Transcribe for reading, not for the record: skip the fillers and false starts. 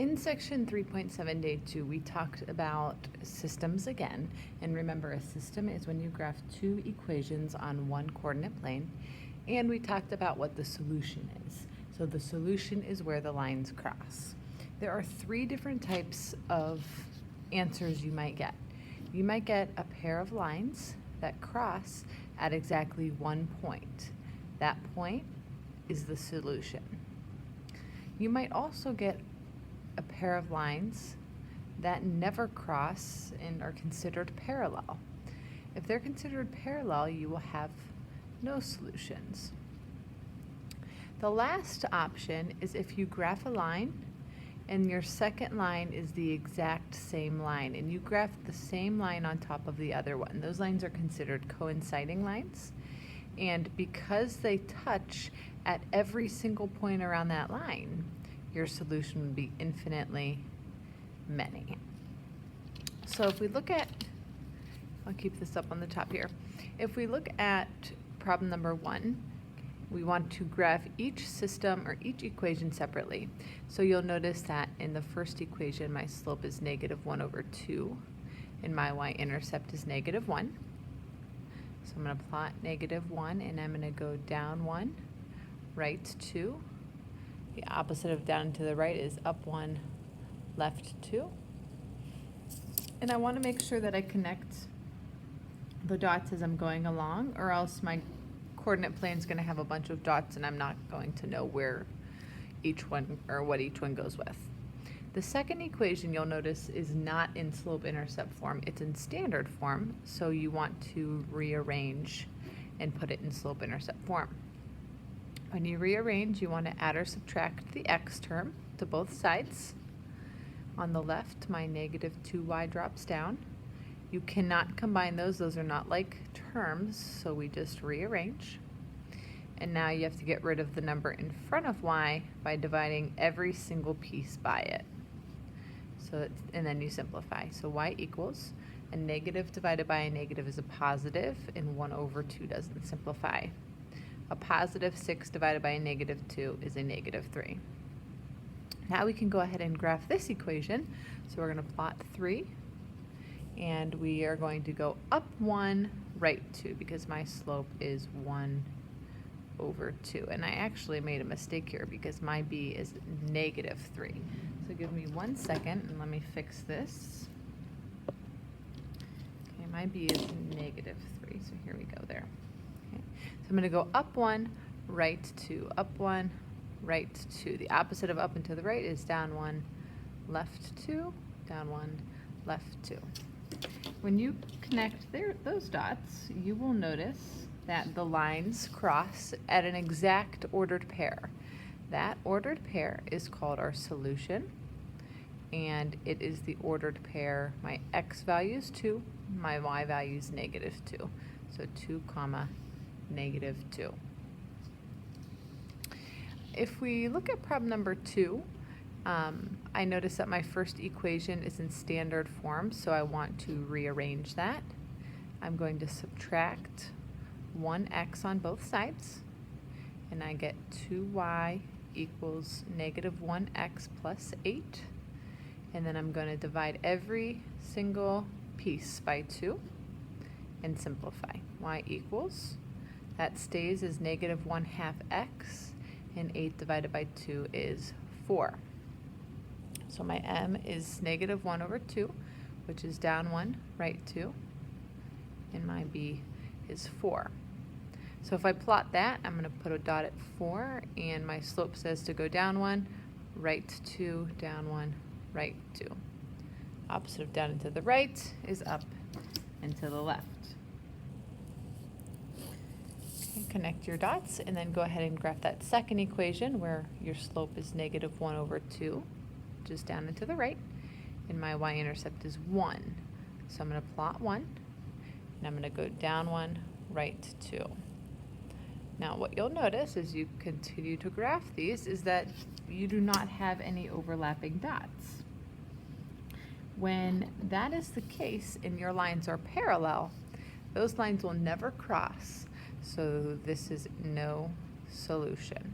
In section 3.7 day 2, we talked about systems again. And remember, a system is when you graph two equations on one coordinate plane. And we talked about what the solution is. So the solution is where the lines cross. There are three different types of answers you might get. You might get a pair of lines that cross at exactly one point. That point is the solution. You might also get a pair of lines that never cross and are considered parallel. If they're considered parallel, you will have no solutions. The last option is if you graph a line and your second line is the exact same line and you graph the same line on top of the other one. Those lines are considered coinciding lines, and because they touch at every single point around that line, your solution would be infinitely many. So if we look at, I'll keep this up on the top here. If we look at problem number 1, we want to graph each system or each equation separately. So you'll notice that in the first equation, my slope is -1/2, and my y-intercept is -1. So I'm going to plot -1, and I'm going to go down 1, right 2. The opposite of down to the right is up 1, left 2. And I want to make sure that I connect the dots as I'm going along, or else my coordinate plane is going to have a bunch of dots and I'm not going to know where each one or what each one goes with. The second equation, you'll notice, is not in slope-intercept form. It's in standard form, so you want to rearrange and put it in slope-intercept form. When you rearrange, you want to add or subtract the x term to both sides. On the left, my -2y drops down. You cannot combine those are not like terms, so we just rearrange. And now you have to get rid of the number in front of y by dividing every single piece by it. And then you simplify. So y equals, a negative divided by a negative is a positive, and 1/2 doesn't simplify. A +6 divided by a -2 is a -3. Now we can go ahead and graph this equation. So we're going to plot 3, and we are going to go up 1, right 2, because my slope is 1/2. And I actually made a mistake here because my b is -3. So give me 1 second and let me fix this. Okay, my b is -3, so here we go there. So I'm going to go up 1, right 2, up 1, right 2. The opposite of up and to the right is down 1, left 2, down 1, left 2. When you connect those dots, you will notice that the lines cross at an exact ordered pair. That ordered pair is called our solution, and it is the ordered pair. My x value is 2, my y value is -2. So 2, -2. If we look at problem number 2, I notice that my first equation is in standard form, so I want to rearrange that. I'm going to subtract 1x on both sides, and I get 2y equals -1x plus 8. And then I'm going to divide every single piece by 2 and simplify. Y equals, that stays as -1/2 x, and 8 divided by 2 is 4. So my m is -1/2, which is down 1, right 2, and my b is 4. So if I plot that, I'm going to put a dot at 4, and my slope says to go down 1, right 2, down 1, right 2. Opposite of down and to the right is up and to the left. Okay, connect your dots, and then go ahead and graph that second equation where your slope is -1/2, just down and to the right, and my y-intercept is 1. So I'm going to plot 1, and I'm going to go down 1, right 2. Now what you'll notice as you continue to graph these is that you do not have any overlapping dots. When that is the case and your lines are parallel, those lines will never cross, so this is no solution.